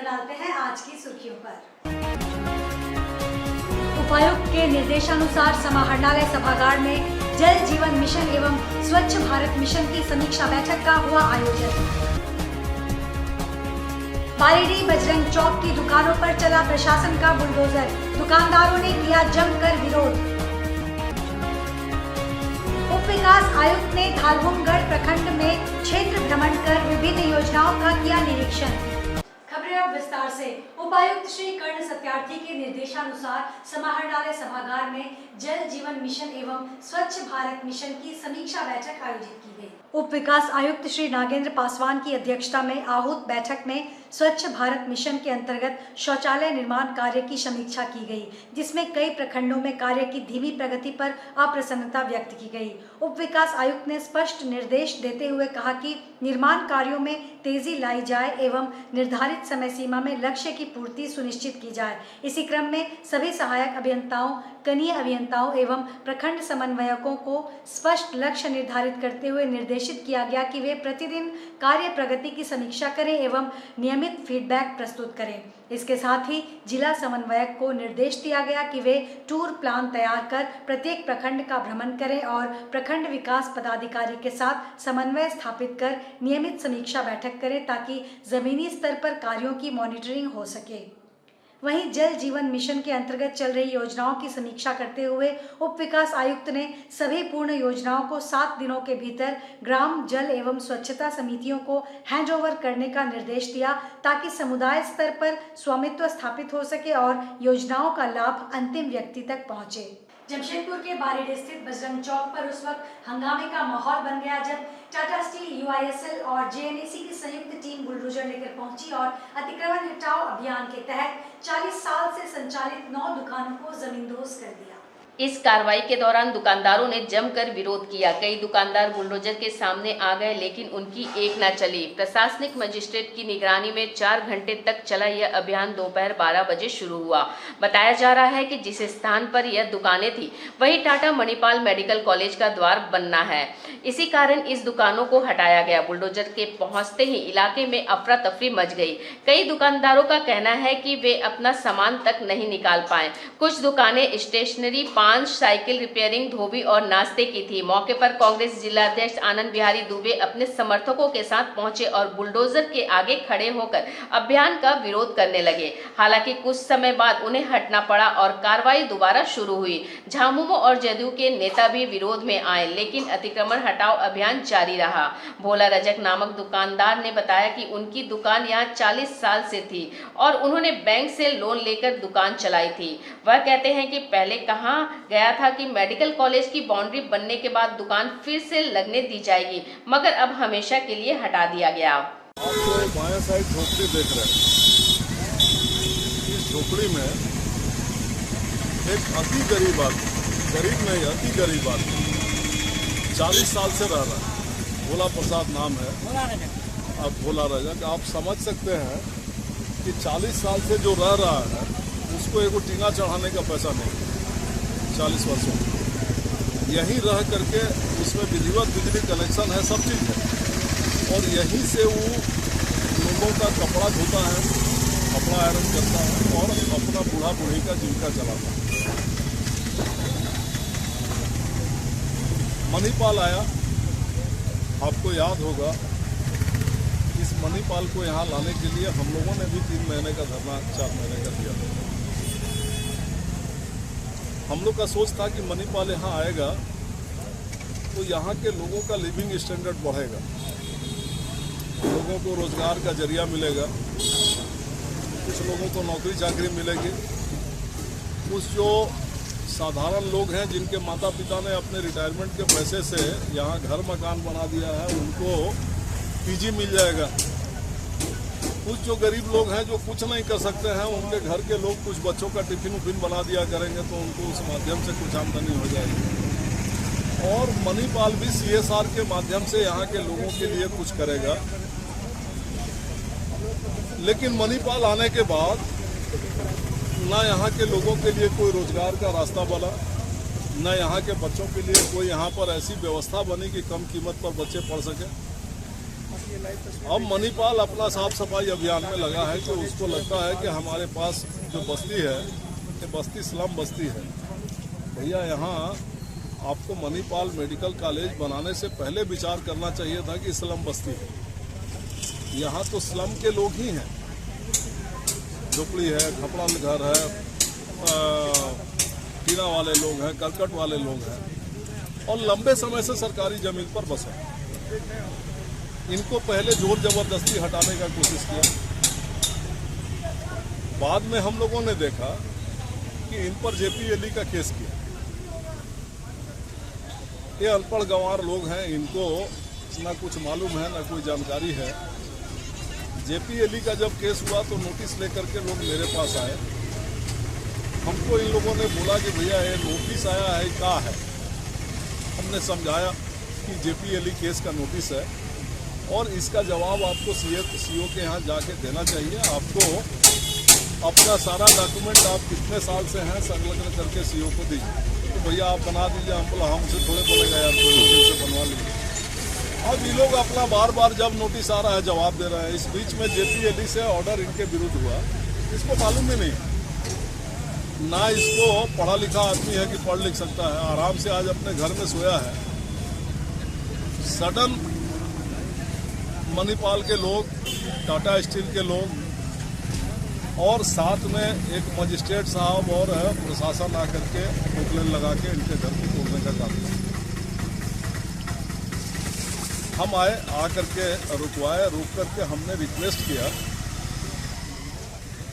नजर डालते हैं आज की सुर्खियों पर। उपायुक्त के निर्देशानुसार समाहरणालय सभागार में जल जीवन मिशन एवं स्वच्छ भारत मिशन की समीक्षा बैठक का हुआ आयोजन। बारीडीह बजरंग चौक की दुकानों पर चला प्रशासन का बुलडोजर, दुकानदारों ने किया जमकर विरोध। उप विकास आयुक्त ने धालभूमगढ़ प्रखंड में क्षेत्र भ्रमण कर विभिन्न योजनाओं का किया निरीक्षण। खबरें अब विस्तार से। उपायुक्त श्री कर्ण सत्यार्थी के निर्देशानुसार समाहरणालय सभागार में जल जीवन मिशन एवं स्वच्छ भारत मिशन की समीक्षा बैठक आयोजित की गई। उप विकास आयुक्त श्री नागेंद्र पासवान की अध्यक्षता में आहूत बैठक में स्वच्छ भारत मिशन के अंतर्गत शौचालय निर्माण कार्य की समीक्षा की गई, जिसमें कई प्रखंडों में कार्य की धीमी प्रगति पर अप्रसन्नता व्यक्त की गई। उप विकास आयुक्त ने स्पष्ट निर्देश देते हुए कहा कि निर्माण कार्यों में तेजी लाई जाए एवं निर्धारित समय सीमा में लक्ष्य की पूर्ति सुनिश्चित की जाए। इसी क्रम में सभी सहायक अभियंताओं, कनीय अभियंताओं एवं प्रखंड समन्वयकों को स्पष्ट लक्ष्य निर्धारित करते हुए निर्देशित किया गया कि वे प्रतिदिन कार्य प्रगति की समीक्षा करें एवं नियमित फीडबैक प्रस्तुत करें। इसके साथ ही जिला समन्वयक को निर्देश दिया गया कि वे टूर प्लान तैयार कर प्रत्येक प्रखंड का भ्रमण करें और प्रखंड विकास पदाधिकारी के साथ समन्वय स्थापित कर नियमित समीक्षा बैठक करें ताकि जमीनी स्तर पर कार्यों की मॉनिटरिंग हो सके। वहीं जल जीवन मिशन के अंतर्गत चल रही योजनाओं की समीक्षा करते हुए उप विकास आयुक्त ने सभी पूर्ण योजनाओं को 7 दिनों के भीतर ग्राम जल एवं स्वच्छता समितियों को हैंडओवर करने का निर्देश दिया ताकि समुदाय स्तर पर स्वामित्व स्थापित हो सके और योजनाओं का लाभ अंतिम व्यक्ति तक पहुंचे। जमशेदपुर के बारीडीह स्थित बजरंग चौक पर उस वक्त हंगामे का माहौल बन गया जब टाटा स्टील, यूआईएसएल और जेएनएसी की संयुक्त टीम बुलडोजर लेकर पहुंची और अतिक्रमण हटाओ अभियान के तहत 40 साल से संचालित 9 दुकानों को जमींदोज कर दिया। इस कार्रवाई के दौरान दुकानदारों ने जमकर विरोध किया। कई दुकानदार बुलडोजर के सामने आ गए, लेकिन उनकी एक न चली। प्रशासनिक मजिस्ट्रेट की निगरानी में 4 घंटे तक चला यह अभियान दोपहर 12 बजे शुरू हुआ। बताया जा रहा है कि जिस स्थान पर यह दुकानें थी वही टाटा मणिपाल मेडिकल कॉलेज का द्वार बनना है। इसी कारण इस दुकानों को हटाया गया। बुलडोजर के पहुंचते ही इलाके में अफरा तफरी मच गई। कई दुकानदारों का कहना है कि वे अपना सामान तक नहीं निकाल पाए। कुछ दुकानें स्टेशनरी, 5 साइकिल रिपेयरिंग, धोबी और नाश्ते की थी। मौके पर कांग्रेस जिलाध्यक्ष आनंद बिहारी दुबे अपने समर्थकों के साथ पहुंचे और बुलडोजर के आगे खड़े होकर अभियान का विरोध करने लगे। हालांकि कुछ समय बाद उन्हें हटना पड़ा और कार्रवाई दोबारा शुरू हुई। झामुमो और जदयू के नेता भी विरोध में आए, लेकिन अतिक्रमण हटाओ अभियान जारी रहा। भोला रजक नामक दुकानदार ने बताया कि उनकी दुकान यहाँ 40 साल से थी और उन्होंने बैंक से लोन लेकर दुकान चलाई थी। वह कहते हैं कि पहले कहा गया था कि मेडिकल कॉलेज की बाउंड्री बनने के बाद दुकान फिर से लगने दी जाएगी, मगर अब हमेशा के लिए हटा दिया गया। आप जो बाएं साइड झोपड़ी देख रहे हैं, इस झोपड़ी में एक अति गरीब आदमी, गरीब नहीं अति गरीब आदमी 40 साल से रह रहा है। भोला प्रसाद नाम है। अब भोला रजक, आप समझ सकते हैं कि 40 साल से जो रह रहा है उसको एगो टीना चढ़ाने का पैसा नहीं, 40 वर्षों यहीं रह करके उसमें विधिवत बिजली कनेक्शन है, सब चीज़ है और यहीं से वो लोगों का कपड़ा धोता है, कपड़ा आयरन करता है और अपना बूढ़ा बूढ़ी का जीविका चलाता है। मणिपाल आया, आपको याद होगा, इस मणिपाल को यहाँ लाने के लिए हम लोगों ने भी 3 महीने का धरना, 4 महीने का दिया था। हम लोग का सोच था कि मणिपाल यहाँ आएगा तो यहाँ के लोगों का लिविंग स्टैंडर्ड बढ़ेगा, लोगों को रोजगार का जरिया मिलेगा, कुछ लोगों को नौकरी चाकरी मिलेगी, कुछ जो साधारण लोग हैं जिनके माता पिता ने अपने रिटायरमेंट के पैसे से यहाँ घर मकान बना दिया है उनको पीजी मिल जाएगा। कुछ जो गरीब लोग हैं जो कुछ नहीं कर सकते हैं उनके घर के लोग कुछ बच्चों का टिफिन उफिन बना दिया करेंगे तो उनको उस माध्यम से कुछ आमदनी हो जाएगी। और मणिपाल भी CSR के माध्यम से यहाँ के लोगों के लिए कुछ करेगा। लेकिन मणिपाल आने के बाद ना यहाँ के लोगों के लिए कोई रोजगार का रास्ता बना, न यहाँ के बच्चों के लिए कोई यहाँ पर ऐसी व्यवस्था बनी कि कम कीमत पर बच्चे पढ़ सकें। अब मणिपाल अपना साफ सफाई अभियान में लगा है कि उसको लगता है कि हमारे पास जो बस्ती है ये बस्ती स्लम बस्ती है। भैया यहाँ आपको मणिपाल मेडिकल कॉलेज बनाने से पहले विचार करना चाहिए था कि स्लम बस्ती है। यहाँ तो स्लम के लोग ही हैं, झोपड़ी है, खपड़ा घर है, टीना वाले लोग हैं, करकट वाले लोग हैं और लंबे समय से सरकारी जमीन पर बसे। इनको पहले जोर जबरदस्ती हटाने का कोशिश किया। बाद में हम लोगों ने देखा कि इन पर जेपीएलई का केस किया। ये अनपढ़ गंवार लोग हैं, इनको ना कुछ मालूम है ना कोई जानकारी है। जेपीएलई का जब केस हुआ तो नोटिस लेकर के लोग मेरे पास आए। हमको इन लोगों ने बोला कि भैया ये नोटिस आया है क्या है। हमने समझाया कि जेपीएलई केस का नोटिस है और इसका जवाब आपको सीओ के यहाँ जाके देना चाहिए। आपको अपना सारा डॉक्यूमेंट आप कितने साल से हैं संलग्न करके सीओ को दीजिए। तो भैया आप बना दीजिए। हम बोला हमसे थोड़े बोलेगा यार, कोई से बनवा लीजिए। अब ये लोग अपना बार बार जब नोटिस आ रहा है जवाब दे रहे हैं। इस बीच में जेपीएलई से ऑर्डर इनके विरुद्ध हुआ, इसको मालूम भी नहीं, ना इसको पढ़ा लिखा आदमी है कि पढ़ लिख सकता है। आराम से आज अपने घर में सोया है। सडन मणिपाल के लोग, टाटा स्टील के लोग और साथ में एक मजिस्ट्रेट साहब और प्रशासन आकर के पोकलेन लगा के इनके घर को तोड़ने का काम किया। हम आए, आकर के रुकवाए, रुक करके हमने रिक्वेस्ट किया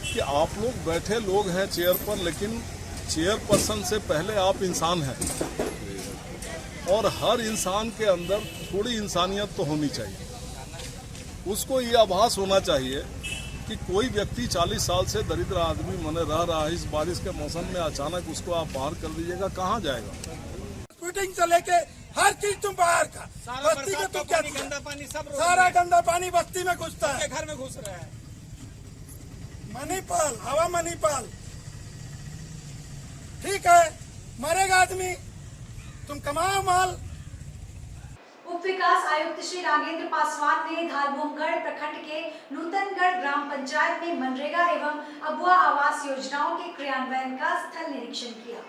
कि आप लोग बैठे लोग हैं चेयर पर, लेकिन चेयरपर्सन से पहले आप इंसान हैं और हर इंसान के अंदर थोड़ी इंसानियत तो होनी चाहिए। उसको ये आभास होना चाहिए कि कोई व्यक्ति 40 साल से दरिद्र आदमी मने रह रहा है, इस बारिश के मौसम में अचानक उसको आप बाहर कर दीजिएगा, कहाँ जाएगा। शूटिंग से लेके हर चीज तुम बाहर का, बस्ती में तुम क्या, गंदा पानी सब, सारा गंदा पानी बस्ती में घुसता है, घर में घुस रहा है। मणिपाल, हवा मणिपाल, ठीक है, मरेगा आदमी, तुम कमाओ माल। उप विकास आयुक्त श्री नागेंद्र पासवान ने धालभूमगढ़ प्रखंड के नूतनगढ़ ग्राम पंचायत में मनरेगा एवं अबुआ आवास योजनाओं के क्रियान्वयन का स्थल निरीक्षण किया।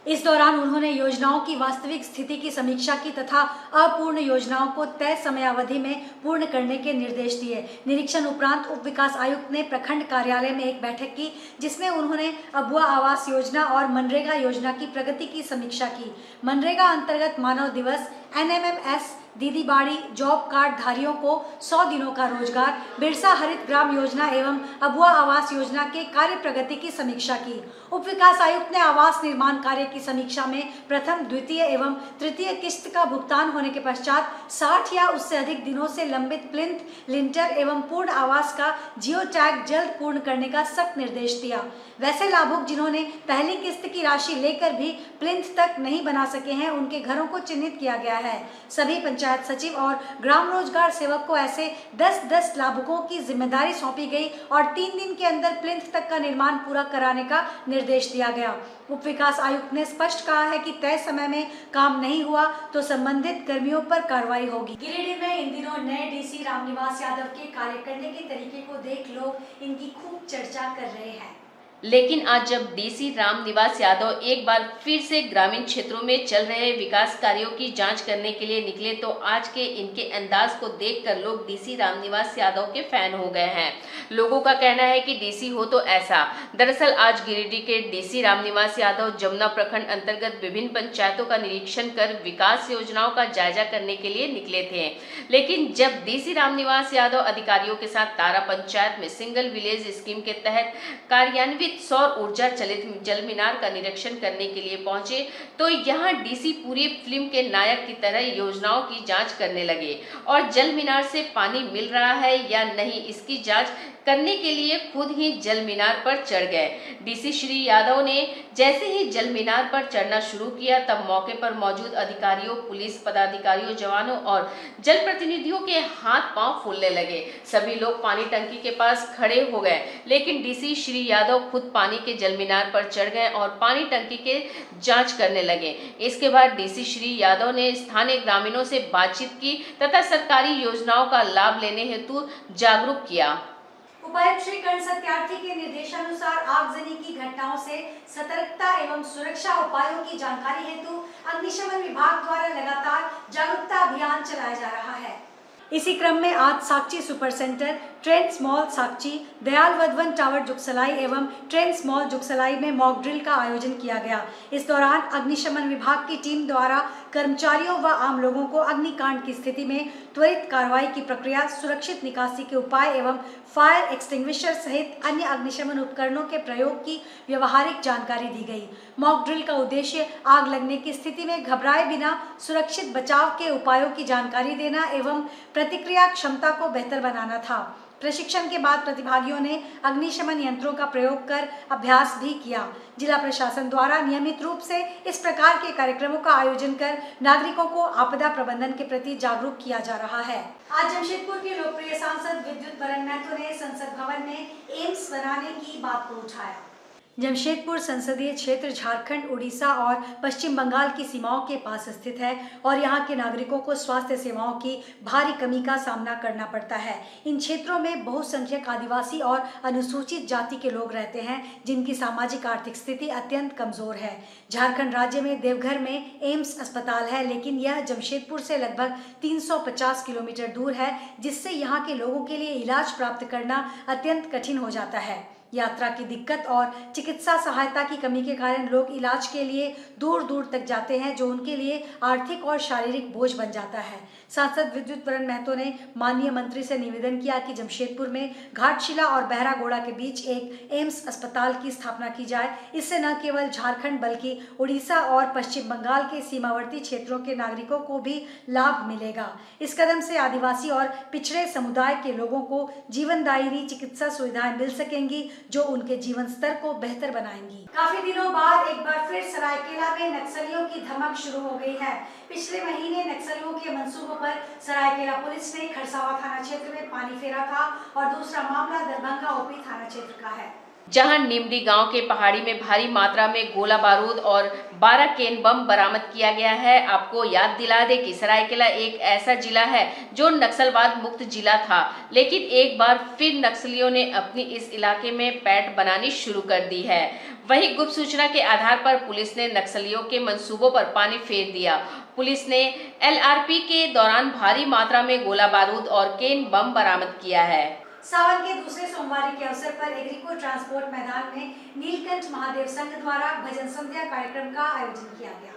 इस दौरान उन्होंने योजनाओं की वास्तविक स्थिति की समीक्षा की तथा अपूर्ण योजनाओं को तय समयावधि में पूर्ण करने के निर्देश दिए। निरीक्षण उपरांत उप विकास आयुक्त ने प्रखंड कार्यालय में एक बैठक की, जिसमें उन्होंने अबुआ आवास योजना और मनरेगा योजना की प्रगति की समीक्षा की। मनरेगा अंतर्गत मानव दिवस, एनएमएमएस, दीदी बाड़ी, जॉब कार्ड धारियों को 100 दिनों का रोजगार, बिरसा हरित ग्राम योजना एवं अबुआ आवास योजना के कार्य प्रगति की समीक्षा की। उप विकास आयुक्त ने आवास निर्माण कार्य की समीक्षा में प्रथम, द्वितीय एवं तृतीय किस्त का भुगतान होने के पश्चात 60 या उससे अधिक दिनों से लंबित प्लिंथ, लिंटर एवं पूर्ण आवास का जियो टैग जल्द पूर्ण करने का सख्त निर्देश दिया। वैसे लाभुक जिन्होंने पहली किस्त की राशि लेकर भी प्लिंथ तक नहीं बना सके हैं, उनके घरों को चिन्हित किया गया है। सभी पंचायत सचिव और ग्राम रोजगार सेवक को ऐसे 10-10 लाभुकों की जिम्मेदारी सौंपी गई और 3 दिन के अंदर प्लिंथ तक का निर्माण पूरा कराने का निर्देश दिया गया। उप विकास आयुक्त ने स्पष्ट कहा है कि तय समय में काम नहीं हुआ तो संबंधित कर्मियों पर कार्रवाई होगी। गिरिडीह में इन दिनों नए डीसी रामनिवास यादव के कार्य करने के तरीके को देख लोग इनकी खूब चर्चा कर रहे हैं। लेकिन आज जब डीसी रामनिवास यादव एक बार फिर से ग्रामीण क्षेत्रों में चल रहे विकास कार्यों की जांच करने के लिए निकले तो आज के इनके अंदाज को देखकर लोग डीसी रामनिवास यादव के फैन हो गए हैं। लोगों का कहना है कि डीसी हो तो ऐसा। दरअसल आज गिरिडीह के डीसी रामनिवास यादव जमुना प्रखंड अंतर्गत विभिन्न पंचायतों का निरीक्षण कर विकास योजनाओं का जायजा करने के लिए निकले थे। लेकिन जब डीसी रामनिवास यादव अधिकारियों के साथ तारा पंचायत में सिंगल विलेज स्कीम के तहत कार्यान्वित सौर ऊर्जा चलित जल मीनार का निरीक्षण करने के लिए पहुंचे तो यहां डीसी पूरी फिल्म के नायक की तरह योजनाओं की जांच करने लगे और जल मीनार से पानी मिल रहा है या नहीं इसकी जांच करने के लिए खुद ही जल मीनार पर चढ़ गए। डीसी श्री यादव ने जैसे ही जल मीनार पर चढ़ना शुरू किया तब मौके पर मौजूद अधिकारियों, पुलिस पदाधिकारियों, जवानों और जल प्रतिनिधियों के हाथ पांव फूलने लगे। सभी लोग पानी टंकी के पास खड़े हो गए, लेकिन डीसी श्री यादव खुद खुद पानी के जलमीनार पर चढ़ गए और पानी टंकी के जांच करने लगे। इसके बाद डीसी श्री यादव ने स्थानीय ग्रामीणों से बातचीत की तथा सरकारी योजनाओं का लाभ लेने हेतु जागरूक किया। उपायुक्त श्री कर्ण सत्यार्थी के निर्देशानुसार आगजनी की घटनाओं से सतर्कता एवं सुरक्षा उपायों की जानकारी हेतु अग्निशमन विभाग द्वारा लगातार जागरूकता अभियान चलाया जा रहा है। इसी क्रम में आज Sakchi super centre, Trends mall Sakchi, Dayal Wadhwan tower Jugsalai एवं ट्रेंड्स मॉल जुगसलाई में मॉक ड्रिल का आयोजन किया गया। इस दौरान अग्निशमन विभाग की टीम द्वारा कर्मचारियों व आम लोगों को अग्निकांड की स्थिति में त्वरित कार्रवाई की प्रक्रिया, सुरक्षित निकासी के उपाय एवं फायर एक्सटिंग्विशर सहित अन्य अग्निशमन उपकरणों के प्रयोग की व्यवहारिक जानकारी दी गई। मॉक ड्रिल का उद्देश्य आग लगने की स्थिति में घबराए बिना सुरक्षित बचाव के उपायों की जानकारी देना एवं प्रतिक्रिया क्षमता को बेहतर बनाना था। प्रशिक्षण के बाद प्रतिभागियों ने अग्निशमन यंत्रों का प्रयोग कर अभ्यास भी किया। जिला प्रशासन द्वारा नियमित रूप से इस प्रकार के कार्यक्रमों का आयोजन कर नागरिकों को आपदा प्रबंधन के प्रति जागरूक किया जा रहा है। आज जमशेदपुर के लोकप्रिय सांसद विद्युत बरन महतो ने संसद भवन में एम्स बनाने की बात को उठाया। जमशेदपुर संसदीय क्षेत्र झारखंड, उड़ीसा और पश्चिम बंगाल की सीमाओं के पास स्थित है और यहाँ के नागरिकों को स्वास्थ्य सेवाओं की भारी कमी का सामना करना पड़ता है। इन क्षेत्रों में बहुसंख्यक आदिवासी और अनुसूचित जाति के लोग रहते हैं जिनकी सामाजिक आर्थिक स्थिति अत्यंत कमजोर है। झारखंड राज्य में देवघर में एम्स अस्पताल है, लेकिन यह जमशेदपुर से लगभग 350 किलोमीटर दूर है, जिससे यहाँ के लोगों के लिए इलाज प्राप्त करना अत्यंत कठिन हो जाता है। यात्रा की दिक्कत और चिकित्सा सहायता की कमी के कारण लोग इलाज के लिए दूर दूर तक जाते हैं, जो उनके लिए आर्थिक और शारीरिक बोझ बन जाता है। सांसद विद्युत बरन महतो ने माननीय मंत्री से निवेदन किया कि जमशेदपुर में घाटशिला और बहरागोड़ा के बीच एक एम्स अस्पताल की स्थापना की जाए। इससे न केवल झारखंड बल्कि उड़ीसा और पश्चिम बंगाल के सीमावर्ती क्षेत्रों के नागरिकों को भी लाभ मिलेगा। इस कदम से आदिवासी और पिछड़े समुदाय के लोगों को जीवनदायिनी चिकित्सा सुविधाएं मिल सकेंगी, जो उनके जीवन स्तर को बेहतर बनाएंगी। काफी दिनों बाद एक बार फिर सरायकेला में नक्सलियों की धमक शुरू हो गई है। पिछले महीने नक्सलियों के मंसूबों पर सरायकेला पुलिस ने खरसावा थाना क्षेत्र में पानी फेरा था और दूसरा मामला दरभंगा ओपी थाना क्षेत्र का है, जहां निमडी गांव के पहाड़ी में भारी मात्रा में गोला बारूद और 12 केन बम बरामद किया गया है। आपको याद दिला दे कि सरायकेला एक ऐसा जिला है जो नक्सलवाद मुक्त जिला था, लेकिन एक बार फिर नक्सलियों ने अपनी इस इलाके में पैठ बनानी शुरू कर दी है। वहीं गुप्त सूचना के आधार पर पुलिस ने नक्सलियों के मंसूबों पर पानी फेर दिया। पुलिस ने LRP के दौरान भारी मात्रा में गोला बारूद और केन बम बरामद किया है। सावन के दूसरे सोमवार के अवसर पर एग्रीको ट्रांसपोर्ट मैदान में नीलकंठ महादेव संघ द्वारा भजन संध्या कार्यक्रम का आयोजन किया गया,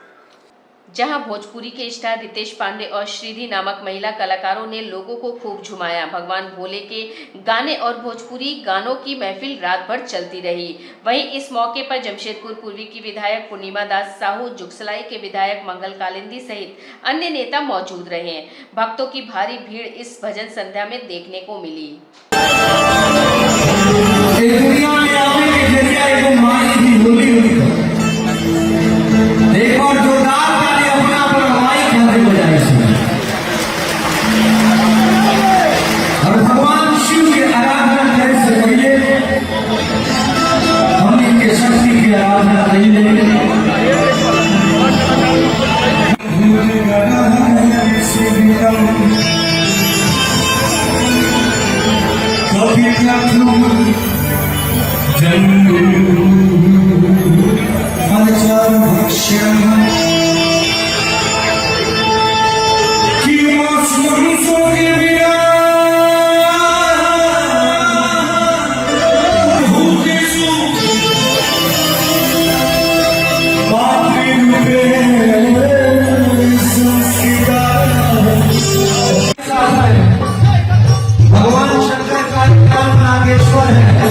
जहां भोजपुरी के स्टार रितेश पांडे और श्रीधि नामक महिला कलाकारों ने लोगों को खूब झुमाया। भगवान भोले के गाने और भोजपुरी गानों की महफिल रात भर चलती रही। वहीं इस मौके पर जमशेदपुर पूर्वी की विधायक पूर्णिमा दास साहू, जुगसलाई के विधायक मंगल कालिंदी सहित अन्य नेता मौजूद रहे। भक्तों की भारी भीड़ इस भजन संध्या में देखने को मिली। भगवान शिव की आराधना करने से पहले हम इनके शक्ति की आराधना करेंगे। भगवान शंकर का नाम नागेश्वर है।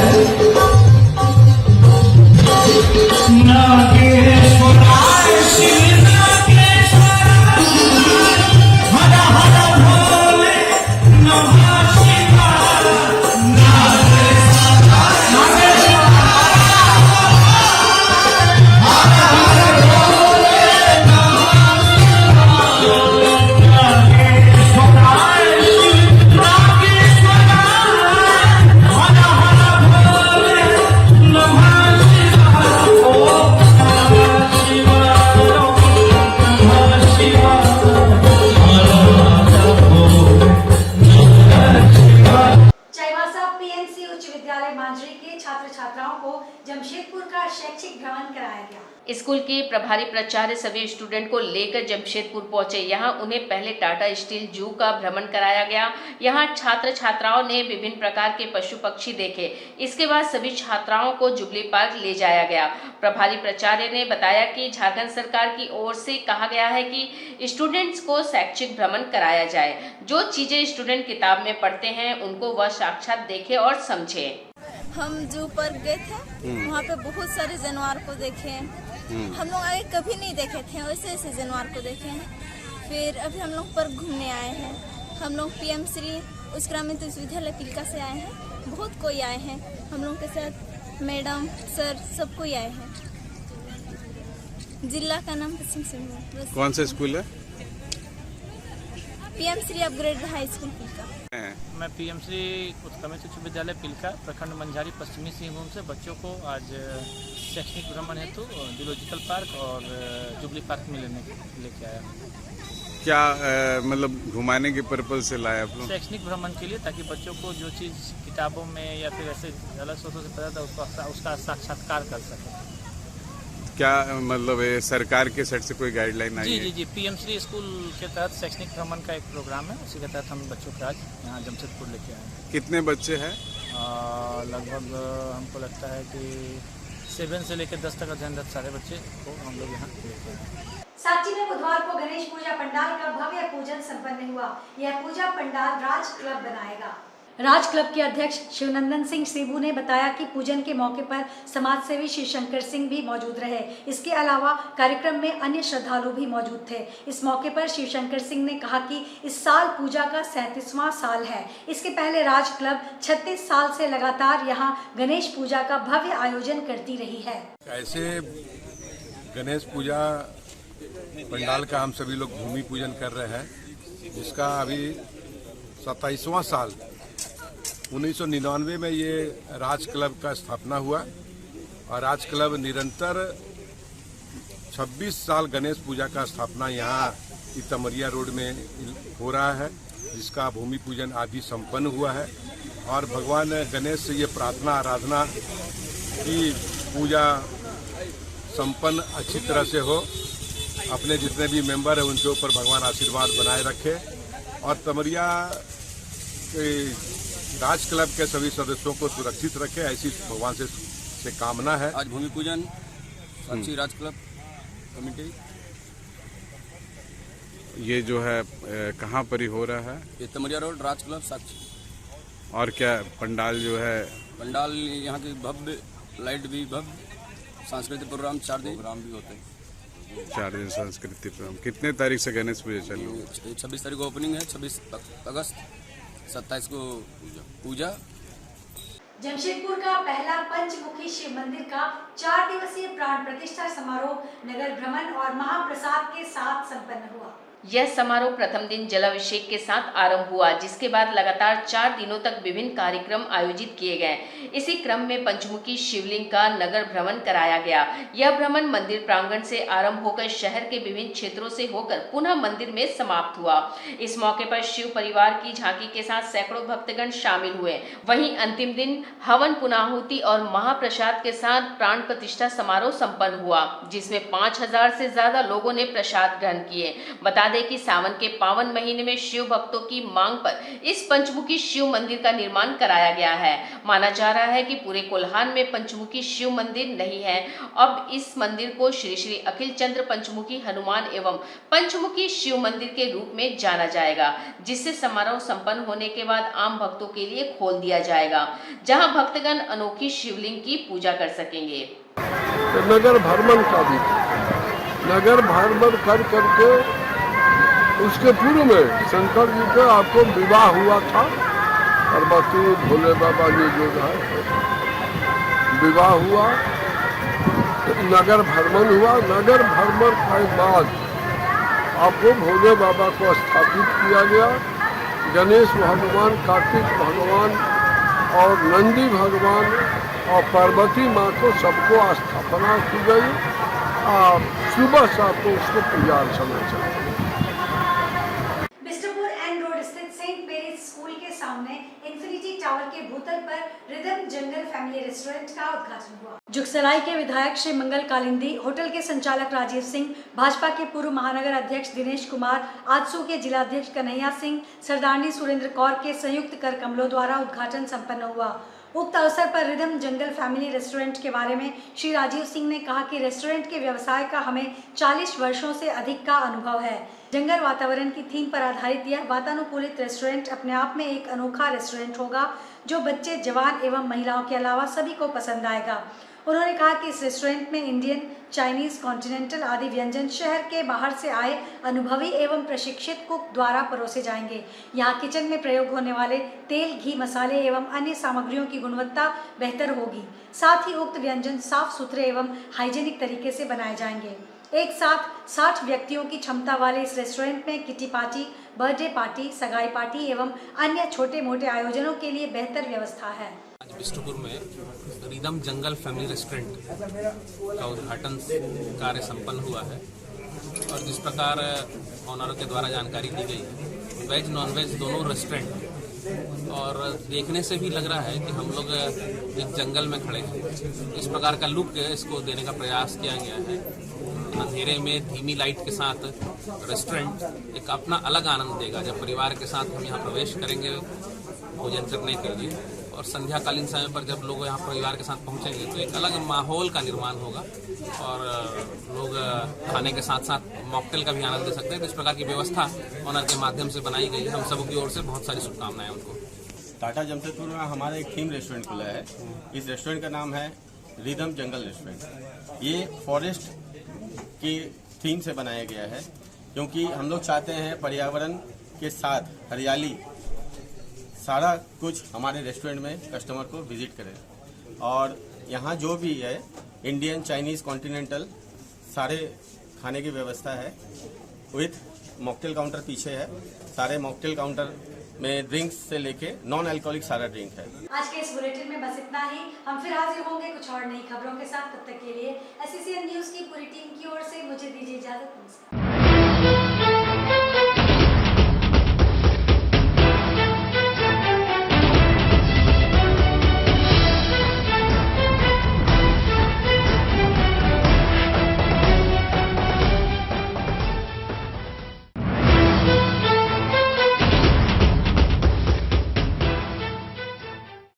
छात्र छात्राओं को जमशेदपुर का शैक्षिक भ्रमण कराया गया। स्कूल के प्रभारी प्राचार्य सभी स्टूडेंट को लेकर जमशेदपुर पहुंचे। यहां उन्हें पहले टाटा स्टील जू का भ्रमण कराया गया। यहां छात्र छात्राओं ने विभिन्न प्रकार के पशु पक्षी देखे। इसके बाद सभी छात्राओं को जुबली पार्क ले जाया गया। प्रभारी प्राचार्य ने बताया कि झारखंड सरकार की ओर से कहा गया है कि स्टूडेंट्स को शैक्षिक भ्रमण कराया जाए। जो चीजें स्टूडेंट किताब में पढ़ते हैं उनको वह साक्षात देखे और समझे। हम जू पर गए थे, वहाँ पे बहुत सारे जानवर को देखे। हम लोग आगे कभी नहीं देखे थे, वैसे ऐसे जानवर को देखे हैं। फिर अभी हम लोग पर घूमने आए हैं। हम लोग PM श्री उच्च ग्रामीण विश्वविद्यालय पिलका से आए हैं। बहुत कोई आए हैं हम लोग के साथ, मैडम सर सब कोई आए हैं। जिला का नाम पश्चिम सिंहभूम। कौन सा स्कूल है? PM Shri upgrade high school Pilka. मैं PM श्री उच्च ग्रामीण विश्वविद्यालय पिलका प्रखंड मंझारी पश्चिमी सिंहभूम से बच्चों को आज शैक्षणिक भ्रमण हेतु जूलॉजिकल पार्क और जुबली पार्क में लेके आया। क्या मतलब घुमाने के पर्पज से लाया आप लोग? शैक्षणिक भ्रमण के लिए, ताकि बच्चों को जो चीज़ किताबों में या फिर ऐसे अलग स्रोतों से पता था उसका साक्षात्कार कर सके। क्या मतलब सरकार के साइड से कोई गाइडलाइन आई है? जी PM श्री स्कूल के तहत शैक्षणिक भ्रमण का एक प्रोग्राम है, उसी के तहत हम बच्चों को आज यहाँ जमशेदपुर लेके आए हैं। कितने बच्चे हैं? लगभग हमको लगता है कि 7 से लेकर 10 तक अध्ययनरत सारे बच्चे को हम लोग यहाँ लेके आए। साची में बुधवार को गणेश पूजा पंडाल का भव्य पूजन संपन्न हुआ। यह पूजा पंडाल राज क्लब बनाएगा। राज क्लब के अध्यक्ष शिवनंदन सिंह सेबू ने बताया कि पूजन के मौके पर समाज सेवी श्री शंकर सिंह भी मौजूद रहे। इसके अलावा कार्यक्रम में अन्य श्रद्धालु भी मौजूद थे। इस मौके पर शिव शंकर सिंह ने कहा कि इस साल पूजा का 37वां साल है। इसके पहले राज क्लब 36 साल से लगातार यहाँ गणेश पूजा का भव्य आयोजन करती रही है। ऐसे गणेश पूजा पंडाल का हम सभी लोग भूमि पूजन कर रहे हैं, जिसका अभी 27वां साल 1999 में ये राज क्लब का स्थापना हुआ और राज क्लब निरंतर 26 साल गणेश पूजा का स्थापना यहाँ इतमरिया रोड में हो रहा है, जिसका भूमि पूजन आदि संपन्न हुआ है। और भगवान गणेश से ये प्रार्थना आराधना की पूजा संपन्न अच्छी तरह से हो। अपने जितने भी मेंबर हैं उनके ऊपर भगवान आशीर्वाद बनाए रखे और तमरिया राज क्लब के सभी सदस्यों को सुरक्षित रखे, ऐसी भगवान से कामना है। आज भूमि पूजन साक्षी राज क्लब कमेटी, ये जो है कहाँ पर ही हो रहा है? ये तमरिया रोड राज क्लब साक्षी। और क्या पंडाल जो है? पंडाल यहाँ की भव्य, लाइट भी भव्य, सांस्कृतिक प्रोग्राम 4 दिन प्रोग्राम भी होते हैं। 4 दिन सांस्कृतिक प्रोग्राम। कितने तारीख से गणेश पूजा चालू? 26 तारीख को ओपनिंग है, 26 अगस्त, 27 को पूजा। जमशेदपुर का पहला पंचमुखी शिव मंदिर का 4 दिवसीय प्राण प्रतिष्ठा समारोह नगर भ्रमण और महाप्रसाद के साथ संपन्न हुआ। यह समारोह प्रथम दिन जलाभिषेक के साथ आरंभ हुआ, जिसके बाद लगातार 4 दिनों तक विभिन्न कार्यक्रम आयोजित किए गए। इसी क्रम में पंचमुखी शिवलिंग का नगर भ्रमण कराया गया। यह भ्रमण मंदिर प्रांगण से आरंभ होकर शहर के विभिन्न क्षेत्रों से होकर पुनः मंदिर में समाप्त हुआ। इस मौके पर शिव परिवार की झांकी के साथ सैकड़ों भक्तगण शामिल हुए। वहीं अंतिम दिन हवन, पुनाहुति और महाप्रसाद के साथ प्राण प्रतिष्ठा समारोह संपन्न हुआ, जिसमें 5000 से ज्यादा लोगों ने प्रसाद ग्रहण किए। बता दें कि सावन के पावन महीने में शिव भक्तों की मांग पर इस पंचमुखी शिव मंदिर का निर्माण कराया गया है। माना जा रहा है कि पूरे कोल्हान में पंचमुखी शिव मंदिर नहीं है। अब इस मंदिर को श्री श्री अखिल चंद्र पंचमुखी हनुमान एवं पंचमुखी शिव मंदिर के रूप में जाना जाएगा, जिससे समारोह संपन्न होने के बाद आम भक्तों के लिए खोल दिया जाएगा, जहां भक्तगण अनोखी शिवलिंग की पूजा कर सकेंगे। नगर भ्रमण का भी नगर भ्रमण कर करके उसके पूर्व में शंकर जी का आपको विवाह हुआ था। पार्वती भोले बाबा जी जो है विवाह हुआ, नगर भ्रमण हुआ। नगर भ्रमण के बाद आपको भोले बाबा को स्थापित किया गया। गणेश भगवान, कार्तिक भगवान और नंदी भगवान और पार्वती माँ को सबको स्थापना की गई। सुबह शाम को उसको पूजा अर्चना चलती। सामने इंफिनिटी टावर के भूतल पर रिदम जंगल फैमिली रेस्टोरेंट रेस्टोरेंट का उद्घाटन हुआ। जुगसलाई के विधायक श्री मंगल कालिंदी, होटल के संचालक राजीव सिंह, भाजपा के पूर्व महानगर अध्यक्ष दिनेश कुमार, आजसू के जिलाध्यक्ष कन्हैया सिंह, सरदारनी सुरेंद्र कौर के संयुक्त कर कमलों द्वारा उद्घाटन संपन्न हुआ। उक्त अवसर पर रिदम जंगल फैमिली रेस्टोरेंट के बारे में श्री राजीव सिंह ने कहा कि रेस्टोरेंट के व्यवसाय का हमें 40 वर्षों से अधिक का अनुभव है। जंगल वातावरण की थीम पर आधारित यह वातानुकूलित रेस्टोरेंट अपने आप में एक अनोखा रेस्टोरेंट होगा जो बच्चे, जवान एवं महिलाओं के अलावा सभी को पसंद आएगा। उन्होंने कहा कि इस रेस्टोरेंट में इंडियन, चाइनीज, कॉन्टिनेंटल आदि व्यंजन शहर के बाहर से आए अनुभवी एवं प्रशिक्षित कुक द्वारा परोसे जाएंगे। यहाँ किचन में प्रयोग होने वाले तेल, घी, मसाले एवं अन्य सामग्रियों की गुणवत्ता बेहतर होगी। साथ ही उक्त व्यंजन साफ सुथरे एवं हाइजीनिक तरीके से बनाए जाएंगे। एक साथ 60 व्यक्तियों की क्षमता वाले इस रेस्टोरेंट में किटी पार्टी, बर्थडे पार्टी, सगाई पार्टी एवं अन्य छोटे मोटे आयोजनों के लिए बेहतर व्यवस्था है। आज बिष्टुपुर में रिदम जंगल फैमिली रेस्टोरेंट का उद्घाटन कार्य संपन्न हुआ है और जिस प्रकार ऑनरों के द्वारा जानकारी दी गई है, वेज नॉन वेज दोनों रेस्टोरेंट और देखने से भी लग रहा है कि हम लोग एक जंगल में खड़े हैं। इस प्रकार का लुक इसको देने का प्रयास किया गया है। अंधेरे में धीमी लाइट के साथ रेस्टोरेंट एक अपना अलग आनंद देगा। जब परिवार के साथ हम यहाँ प्रवेश करेंगे भोजन करने के लिए और संध्याकालीन समय पर जब लोग यहाँ परिवार के साथ पहुँचेंगे तो एक अलग माहौल का निर्माण होगा और लोग खाने के साथ साथ मॉकटेल का भी आनंद ले सकते हैं। तो इस प्रकार की व्यवस्था ऑनर के माध्यम से बनाई गई है। हम सब की ओर से बहुत सारी शुभकामनाएं उनको। टाटा जमशेदपुर में हमारा एक थीम रेस्टोरेंट खुला है। इस रेस्टोरेंट का नाम है रिदम जंगल रेस्टोरेंट। ये फॉरेस्ट की थीम से बनाया गया है क्योंकि हम लोग चाहते हैं पर्यावरण के साथ हरियाली सारा कुछ हमारे रेस्टोरेंट में कस्टमर को विजिट करें। और यहाँ जो भी है इंडियन, चाइनीज, कॉन्टिनेंटल सारे खाने की व्यवस्था है। विथ मॉकटेल काउंटर पीछे है। सारे मॉकटेल काउंटर में ड्रिंक्स से लेके नॉन अल्कोहलिक सारा ड्रिंक है। आज के इस बुलेटिन में बस इतना ही। हम फिर हाजिर होंगे कुछ और नई खबरों के साथ। तब तक के लिए SCCN न्यूज की पूरी टीम की ओर से मुझे दीजिए इजाजत। नमस्कार।